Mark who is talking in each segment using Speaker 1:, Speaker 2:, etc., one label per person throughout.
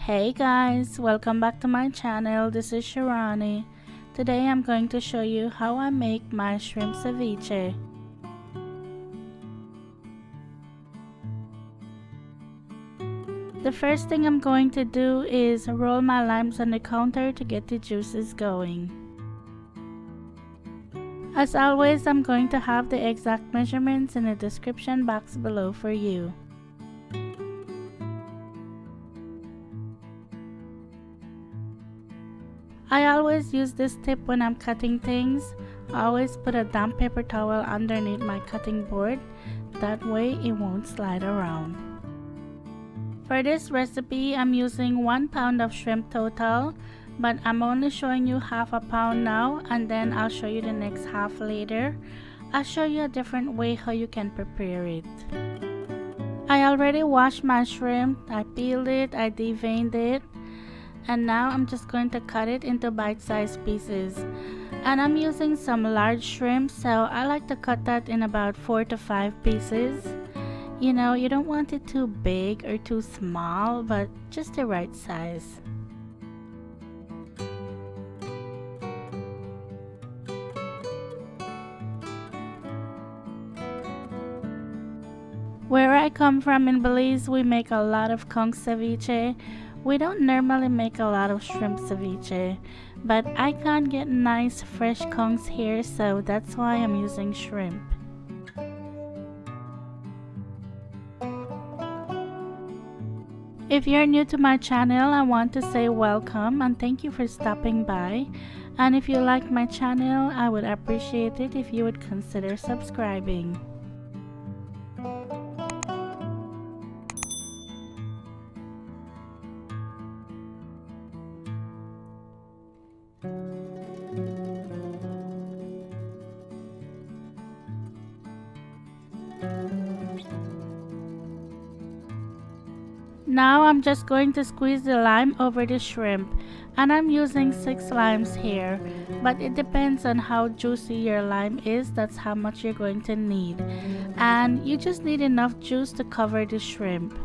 Speaker 1: Hey guys, welcome back to my channel. This is Shirani. Today I'm going to show you how I make my shrimp ceviche. The first thing I'm going to do is roll my limes on the counter to get the juices going. As always, I'm going to have the exact measurements in the description box below for you. I always use this tip when I'm cutting things. I always put a damp paper towel underneath my cutting board. That way it won't slide around. For this recipe, I'm using 1 pound of shrimp total, but I'm only showing you half a pound now, and then I'll show you the next half later. I'll show you a different way how you can prepare it. I already washed my shrimp, I peeled it, I deveined it, and now I'm just going to cut it into bite-sized pieces. And I'm using some large shrimp, so I like to cut that in about 4 to 5 pieces. You know, you don't want it too big or too small, but just the right size. Where I come from in Belize, we make a lot of conch ceviche. We don't normally make a lot of shrimp ceviche, but I can't get nice fresh conchs here, so that's why I'm using shrimp. If you're new to my channel, I want to say welcome and thank you for stopping by. And if you like my channel, I would appreciate it if you would consider subscribing. Now I'm just going to squeeze the lime over the shrimp, and I'm using 6 limes here, but it depends on how juicy your lime is. That's how much you're going to need, and you just need enough juice to cover the shrimp.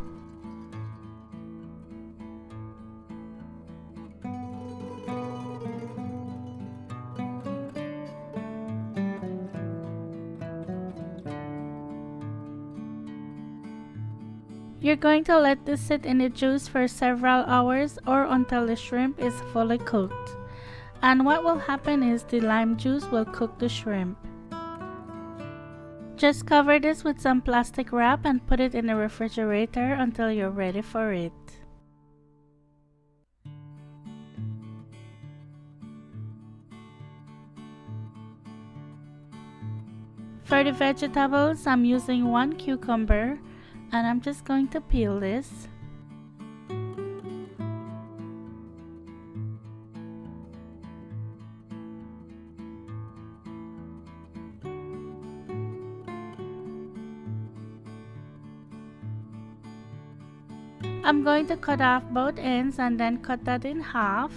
Speaker 1: You're going to let this sit in the juice for several hours or until the shrimp is fully cooked. And what will happen is the lime juice will cook the shrimp. Just cover this with some plastic wrap and put it in the refrigerator until you're ready for it. For the vegetables, I'm using 1 cucumber, and I'm just going to peel this. I'm going to cut off both ends and then cut that in half.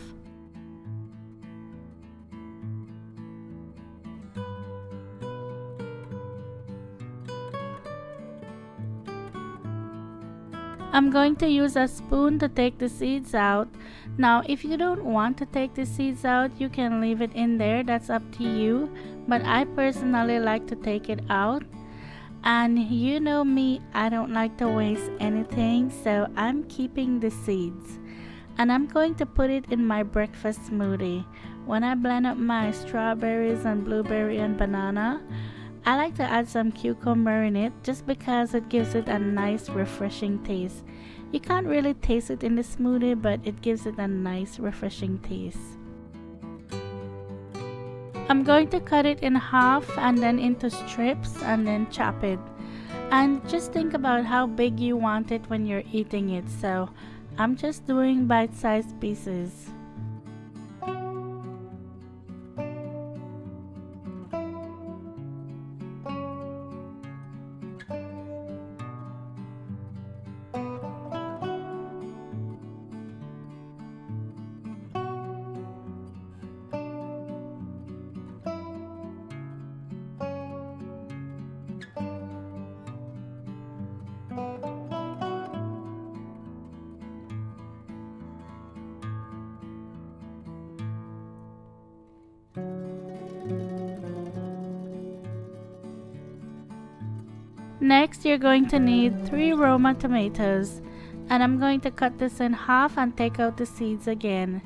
Speaker 1: I'm going to use a spoon to take the seeds out. Now, if you don't want to take the seeds out, you can leave it in there. That's up to you. But I personally like to take it out. And you know me, I don't like to waste anything, so I'm keeping the seeds. And I'm going to put it in my breakfast smoothie. When I blend up my strawberries and blueberry and banana, I like to add some cucumber in it just because it gives it a nice refreshing taste. You can't really taste it in the smoothie, but it gives it a nice refreshing taste. I'm going to cut it in half and then into strips and then chop it. And just think about how big you want it when you're eating it, so I'm just doing bite-sized pieces. Next, you're going to need 3 Roma tomatoes, and I'm going to cut this in half and take out the seeds again.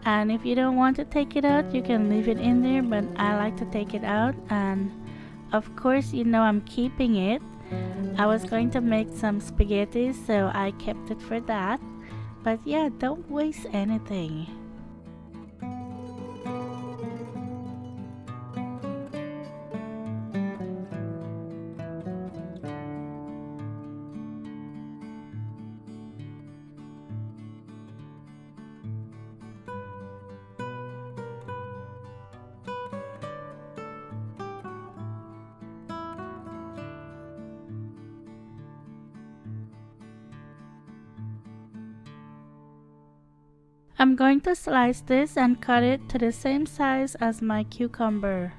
Speaker 1: And if you don't want to take it out, you can leave it in there, but I like to take it out, and of course you know I'm keeping it. I was going to make some spaghetti, so I kept it for that. But yeah, don't waste anything. I'm going to slice this and cut it to the same size as my cucumber.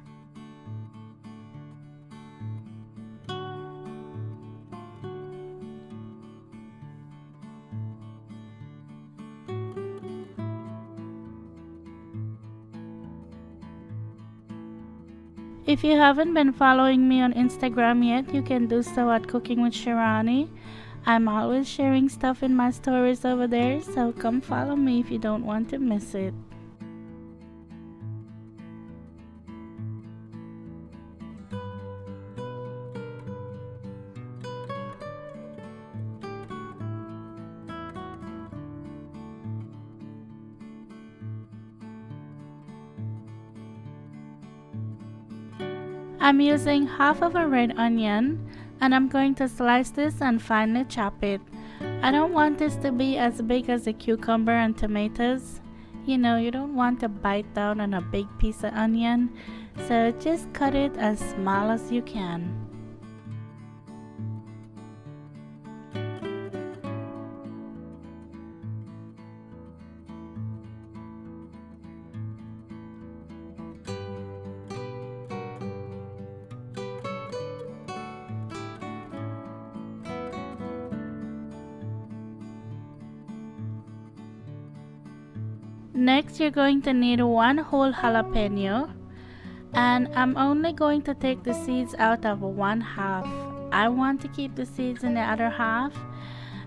Speaker 1: If you haven't been following me on Instagram yet, you can do so at Cooking with Shirani. I'm always sharing stuff in my stories over there, so come follow me if you don't want to miss it. I'm using half of a red onion, and I'm going to slice this and finely chop it. I don't want this to be as big as a cucumber and tomatoes. You know, you don't want to bite down on a big piece of onion, so just cut it as small as you can. Next, you're going to need 1 whole jalapeno, and I'm only going to take the seeds out of 1/2. I want to keep the seeds in the other half,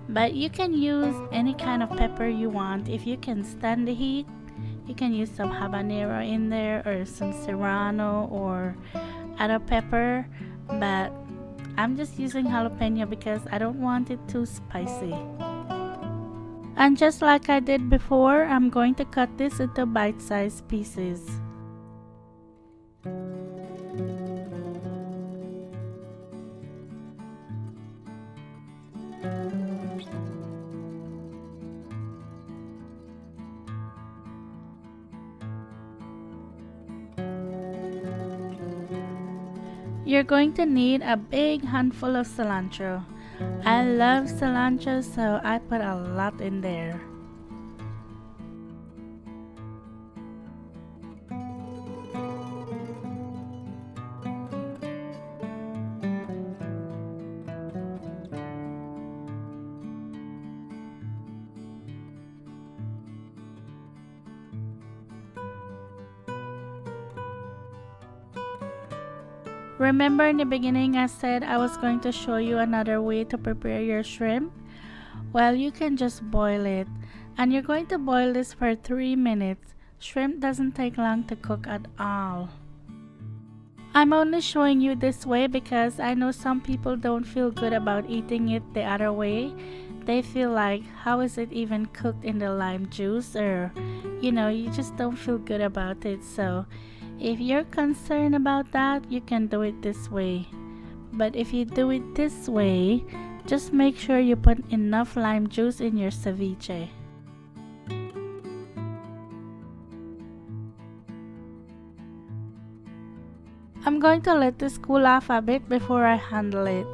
Speaker 1: but you can use any kind of pepper you want. If you can stand the heat, you can use some habanero in there or some serrano or other pepper, but I'm just using jalapeno because I don't want it too spicy. And just like I did before, I'm going to cut this into bite-sized pieces. You're going to need a big handful of cilantro. I love cilantro, so I put a lot in there. Remember in the beginning I said I was going to show you another way to prepare your shrimp? Well, you can just boil it, and you're going to boil this for 3 minutes. Shrimp doesn't take long to cook at all. I'm only showing you this way because I know some people don't feel good about eating it the other way. They feel like, how is it even cooked in the lime juice, or you know, you just don't feel good about it. So if you're concerned about that, you can do it this way. But if you do it this way, just make sure you put enough lime juice in your ceviche. I'm going to let this cool off a bit before I handle it.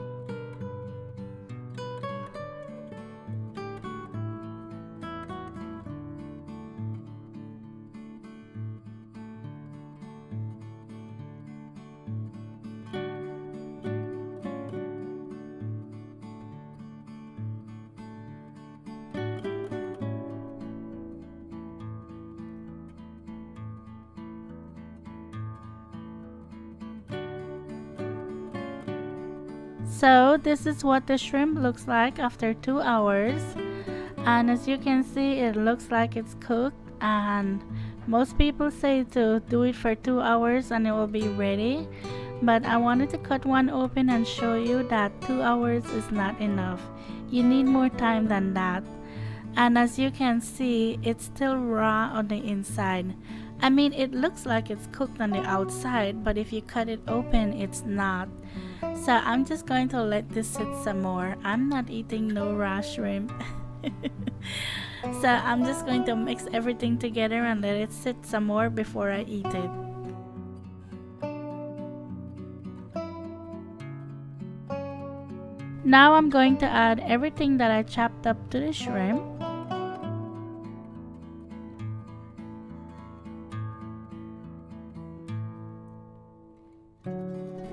Speaker 1: So this is what the shrimp looks like after 2 hours, and as you can see, it looks like it's cooked, and most people say to do it for 2 hours and it will be ready, but I wanted to cut one open and show you that 2 hours is not enough. You need more time than that. And as you can see, it's still raw on the inside. I mean, it looks like it's cooked on the outside, but if you cut it open, it's not. So I'm just going to let this sit some more. I'm not eating no raw shrimp. So I'm just going to mix everything together and let it sit some more before I eat it. Now I'm going to add everything that I chopped up to the shrimp.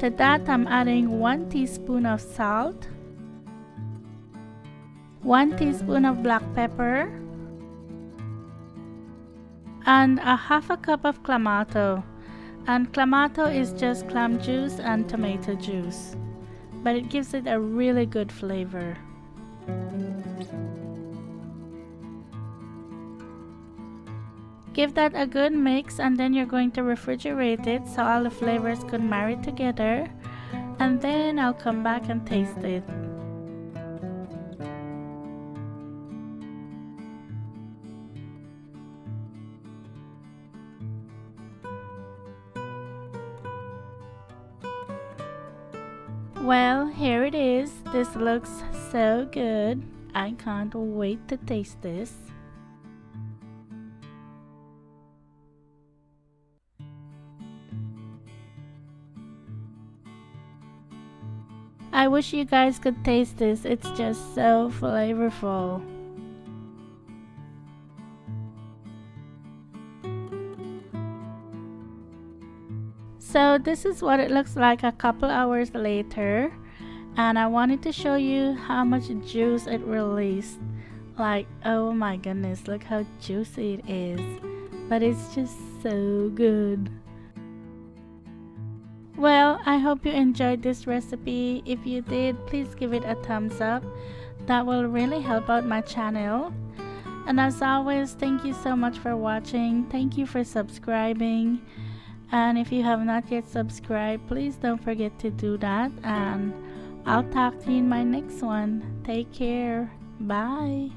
Speaker 1: To that, I'm adding 1 teaspoon of salt, 1 teaspoon of black pepper, and a half a cup of Clamato. And Clamato is just clam juice and tomato juice, but it gives it a really good flavor. Give that a good mix, and then you're going to refrigerate it so all the flavors could marry together, and then I'll come back and taste it. Well, here it is. This looks so good. I can't wait to taste this. I wish you guys could taste this. It's just so flavorful. So this is what it looks like a couple hours later, and I wanted to show you how much juice it released. Like, oh my goodness, look how juicy it is. But it's just so good. Well, I hope you enjoyed this recipe. If you did, please give it a thumbs up. That will really help out my channel. And as always, thank you so much for watching. Thank you for subscribing. And if you have not yet subscribed, please don't forget to do that. And I'll talk to you in my next one. Take care. Bye.